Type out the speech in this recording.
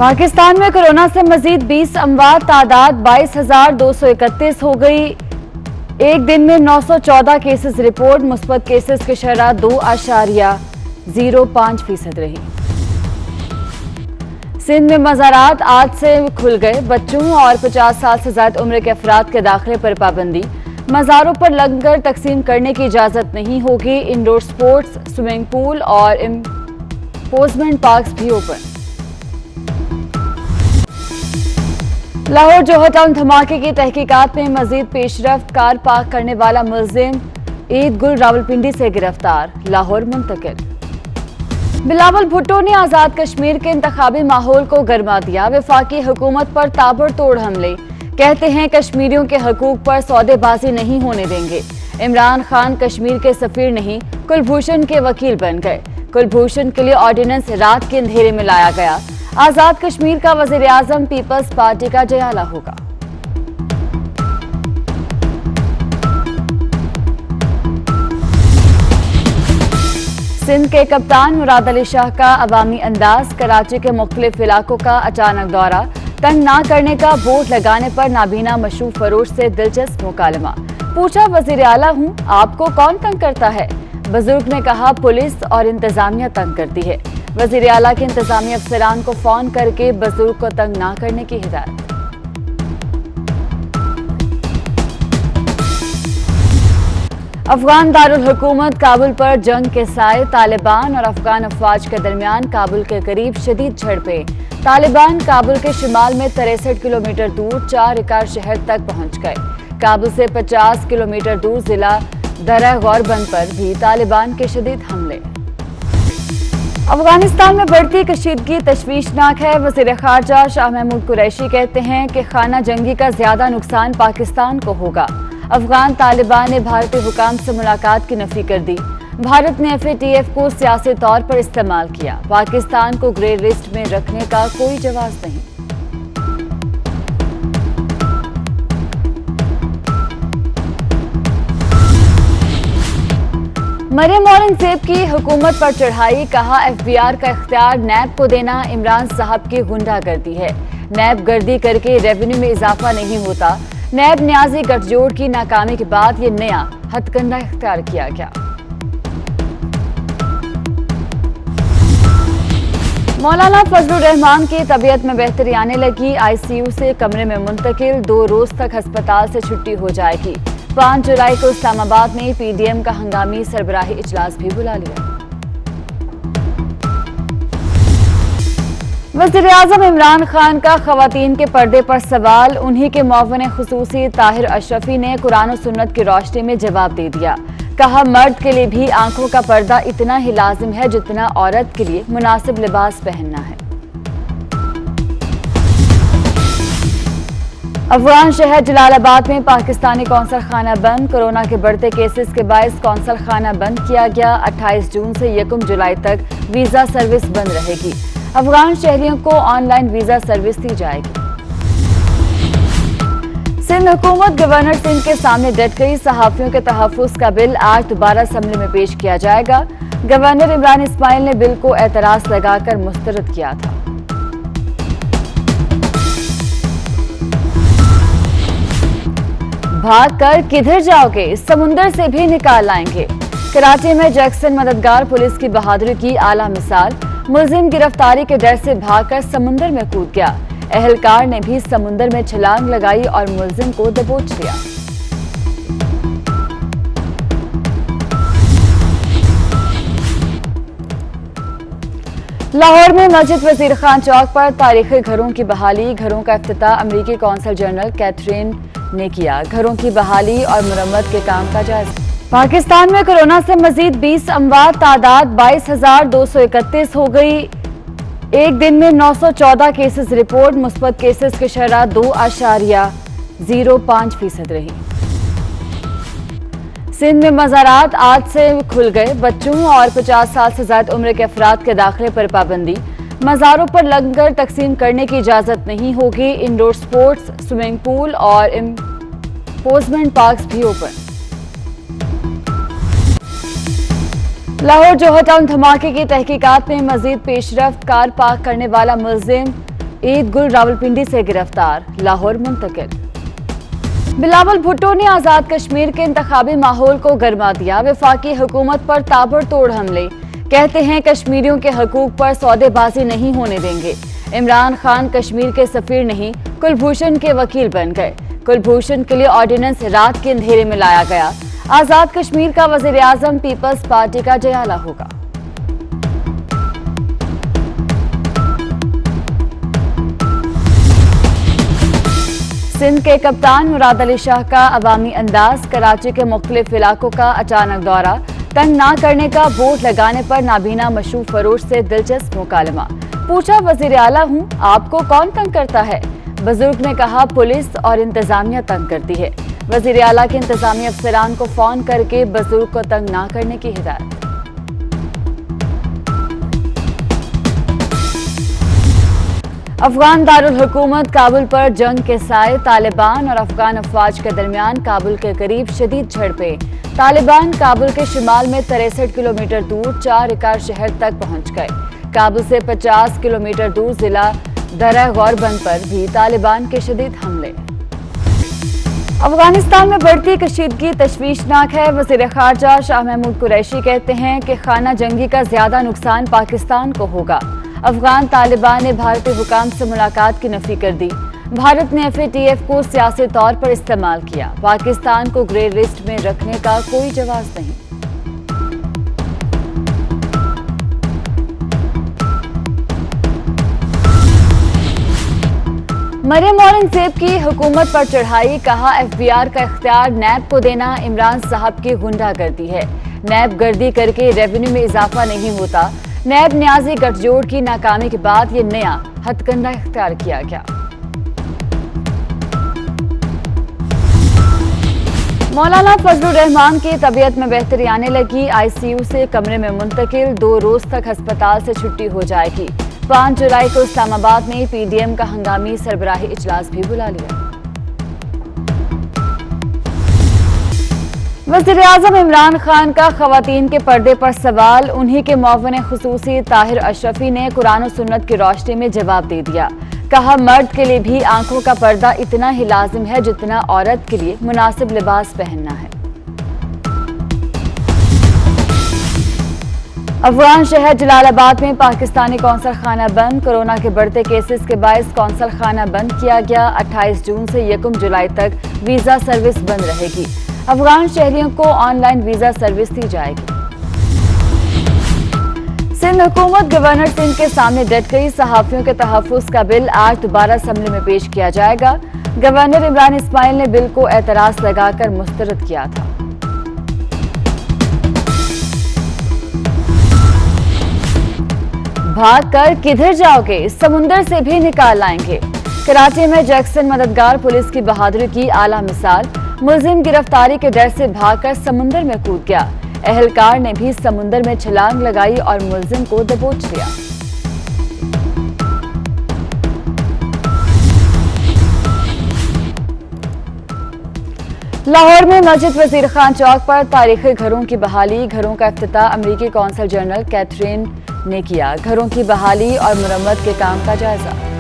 पाकिस्तान में कोरोना से मजीद 20 अमवात, तादाद 22,231 हो गई। एक दिन में 914 केसेस रिपोर्ट, मुस्बत केसेस की शरह 2.05% रही। सिंध में मज़ारात आज से खुल गए। बच्चों और 50 साल से ज्यादा उम्र के अफराद के दाखिले पर पाबंदी। मज़ारों पर लंगर तकसीम करने की इजाजत नहीं होगी। इंडोर स्पोर्ट्स, स्विमिंग पूल और एम्यूजमेंट पार्क्स भी ओपन। लाहौर जौहर टाउन धमाके की तहकीकात में मजीद पेशरफ्त। कार पार्क करने वाला मुलजिम ईद गुल रावलपिंडी से गिरफ्तार, लाहौर मुंतकिल। बिलावल भुट्टो ने आजाद कश्मीर के इंतखाबी माहौल को गरमा दिया। वफाकी हुकूमत पर ताबड़तोड़ हमले, कहते हैं कश्मीरियों के हकूक पर सौदेबाजी नहीं होने देंगे। इमरान खान कश्मीर के सफीर नहीं, कुलभूषण के वकील बन गए। कुलभूषण के लिए ऑर्डिनेंस रात के अंधेरे में लाया गया। आजाद कश्मीर का वजीर आजम पीपल्स पार्टी का जयाला होगा। सिंध के कप्तान मुराद अली शाह का अवामी अंदाज। कराची के मुख्तलिफ इलाकों का अचानक दौरा। तंग ना करने का बोर्ड लगाने पर नाबीना मशरूब फरोश से दिलचस्प मुकालमा। पूछा, वजीर आला हूँ, आपको कौन तंग करता है? बुजुर्ग ने कहा, पुलिस और इंतजामिया तंग करती है। वजीर आला के इंतजामी अफसरान को फोन करके बुजुर्ग को तंग ना करने की हिदायत। अफगान दारुल हुकूमत काबुल पर जंग के साए। तालिबान और अफगान अफवाज के दरमियान काबुल के करीब शदीद झड़पें। तालिबान काबुल के शिमाल में 63 किलोमीटर दूर 4 एकर शहर तक पहुंच गए। काबुल से 50 किलोमीटर दूर जिला दरा गौरबंद पर भी तालिबान के शदीद हमले। अफगानिस्तान में बढ़ती कशीदगी तशवीशनाक है। वज़ीर ख़ारजा शाह महमूद कुरैशी कहते हैं कि खाना जंगी का ज्यादा नुकसान पाकिस्तान को होगा। अफगान तालिबान ने भारतीय हुकाम से मुलाकात की नफी कर दी। भारत ने FATF को सियासी तौर पर इस्तेमाल किया। पाकिस्तान को ग्रे लिस्ट में रखने का कोई जवाब नहीं। मरियम औरंगजेब की हुकूमत पर चढ़ाई, कहा FBR का इख्तियार नैब को देना इमरान साहब की गुंडागर्दी है। नैब गर्दी करके रेवेन्यू में इजाफा नहीं होता। नैब न्याजी गठजोड़ की नाकामी के बाद ये नया हथकंडा इख्तियार किया गया। मौलाना फजलुर रहमान की तबीयत में बेहतरी आने लगी। ICU से कमरे में मुंतकिल। 2 रोज तक अस्पताल से छुट्टी हो जाएगी। 5 जुलाई को इस्लामाबाद में PDM का हंगामी सरबराही इजलास भी बुला लिया। वज़ीर आज़म इमरान खान का ख़वातीन के पर्दे पर सवाल। उन्हीं के मुअव्विन खुसूसी ताहिर अशरफी ने कुरान और सुन्नत की रोशनी में जवाब दे दिया। कहा, मर्द के लिए भी आंखों का पर्दा इतना ही लाजिम है जितना औरत के लिए मुनासिब लिबास पहनना है। अफगान शहर जलालाबाद में पाकिस्तानी कौंसल खाना बंद। कोरोना के बढ़ते केसेस के बायस कौंसल खाना बंद किया गया। 28 जून से 1 जुलाई तक वीजा सर्विस बंद रहेगी। अफगान शहरियों को ऑनलाइन वीजा सर्विस दी जाएगी। सिंध हुकूमत गवर्नर सिंध के सामने डट गई। सहाफियों के तहफ्फुज़ का बिल आज दोबारा असेंबली में पेश किया जाएगा। गवर्नर इमरान इस्माइल ने बिल को एतराज लगाकर मुस्तरद किया था। भाग कर किधर जाओगे, समुंदर से भी निकाल लाएंगे। कराची में जैक्सन मददगार पुलिस की बहादुरी की आला मिसाल। मुलजिम गिरफ्तारी के डर से भागकर समुंदर में कूद गया। एहलकार ने भी समुंदर में छलांग लगाई और मुलजिम को दबोच लिया। लाहौर में मस्जिद वजीर खान चौक पर तारीखी घरों की बहाली। घरों का इफ्तिताह अमरीकी कौंसल जनरल कैथरीन ने किया। घरों की बहाली और मुरम्मत के काम का जायजा। पाकिस्तान में कोरोना से मजीद 20 अमवात, तादाद 22,231 हो गई। एक दिन में 914 केसेस रिपोर्ट, मुस्बत केसेस की शरह 2.05% रही। सिंध में मज़ारात आज से खुल गए। बच्चों और 50 साल से ज्यादा उम्र के अफराद के दाखिले पर पाबंदी। मज़ारों पर लंगर तकसीम करने की इजाजत नहीं होगी। इंडोर स्पोर्ट्स, स्विमिंग पूल और एम्यूजमेंट पार्क्स भी ओपन। लाहौर जौहर टाउन धमाके की तहकीकात में मजीद पेशरफ्त। कार पार्क करने वाला मुलजिम ईद गुल रावलपिंडी से गिरफ्तार, लाहौर मुंतकिल। बिलावल भुट्टो ने आजाद कश्मीर के इंतखाबी माहौल को गरमा दिया। वफाकी हुकूमत पर ताबड़तोड़ हमले, कहते हैं कश्मीरियों के हकूक पर सौदेबाजी नहीं होने देंगे। इमरान खान कश्मीर के सफीर नहीं, कुलभूषण के वकील बन गए। कुलभूषण के लिए ऑर्डिनेंस रात के अंधेरे में लाया गया। आजाद कश्मीर का वजीर आजम पीपल्स पार्टी का जयाला होगा। सिंध के कप्तान मुराद अली शाह का अवामी अंदाज, कराची के मुख्तलिफ इलाकों का अचानक दौरा, तंग ना करने का बोर्ड लगाने पर नाबीना मशरूब फरोश से दिलचस्प मुकालमा। पूछा, वजीर आला हूँ, आपको कौन तंग करता है? बुजुर्ग ने कहा, पुलिस और इंतजामिया तंग करती है। वजीर आला के इंतजामी अफसरान को फोन करके बुजुर्ग को तंग ना करने की हिदायत। अफगान दारुल हुकूमत काबुल पर जंग के साए, तालिबान और अफगान अफवाज के दरमियान काबुल के करीब शदीद झड़पें। तालिबान काबुल के शिमाल में 63 किलोमीटर दूर 4 एकर शहर तक पहुंच गए। काबुल से 50 किलोमीटर दूर जिला दरा गौरबंद पर भी तालिबान के शदीद हमले। अफगानिस्तान में बढ़ती कशीदगी तशवीशनाक है। वज़ीर ख़ारजा शाह महमूद कुरैशी कहते हैं कि खाना जंगी का ज्यादा नुकसान पाकिस्तान को होगा। अफगान तालिबान ने भारतीय हुकाम से मुलाकात की नफी कर दी। भारत ने FATF को सियासी तौर पर इस्तेमाल किया। पाकिस्तान को ग्रे लिस्ट में रखने का कोई जवाब नहीं। मरियम औरंगजेब की हुकूमत पर चढ़ाई, कहा FBR का इख्तियार नैब को देना इमरान साहब की गुंडागर्दी है। नैब गर्दी करके रेवेन्यू में इजाफा नहीं होता। नैब न्याजी गठजोड़ की नाकामी के बाद ये नया हथकंडा इख्तियार किया गया। मौलाना फजलुर रहमान की तबीयत में बेहतरी आने लगी। ICU से कमरे में मुंतकिल, 2 रोज तक अस्पताल से छुट्टी हो जाएगी। 5 जुलाई को इस्लामाबाद में PDM का हंगामी सरबराही इजलास भी बुला लिया। वज़ीर आज़म इमरान खान का ख़वातीन के पर्दे पर सवाल, उन्हीं के मुअव्विन खुसूसी ताहिर अशरफी ने कुरान और सुन्नत की रोशनी में जवाब दे दिया। कहा, मर्द के लिए भी आंखों का पर्दा इतना ही लाजिम है जितना औरत के लिए मुनासिब लिबास पहनना है। अफगान शहर जलालाबाद में पाकिस्तानी कौंसल खाना बंद। कोरोना के बढ़ते केसेस के बायस कौंसल खाना बंद किया गया। 28 जून से 1 जुलाई तक वीजा सर्विस बंद रहेगी। अफगान शहरियों को ऑनलाइन वीजा सर्विस दी जाएगी। सिंध हुकूमत गवर्नर सिंध के सामने डट गई। सहाफियों के तहफ्फुज़ का बिल आज दोबारा असेंबली में पेश किया जाएगा। गवर्नर इमरान इस्माइल ने बिल को एतराज लगाकर मुस्तरद किया था। भागकर किधर जाओगे, समुंदर से भी निकाल लाएंगे। कराची में जैक्सन मददगार पुलिस की बहादुरी की आला मिसाल। मुलजिम गिरफ्तारी के डर से भागकर समुंदर में कूद गया। एहलकार ने भी समुंदर में छलांग लगाई और मुलजिम को दबोच लिया। लाहौर में मस्जिद वजीर खान चौक पर तारीखी घरों की बहाली। घरों का इफ्तिताह अमरीकी कौंसल जनरल कैथरीन ने किया। घरों की बहाली और मुरम्मत के काम का जायजा।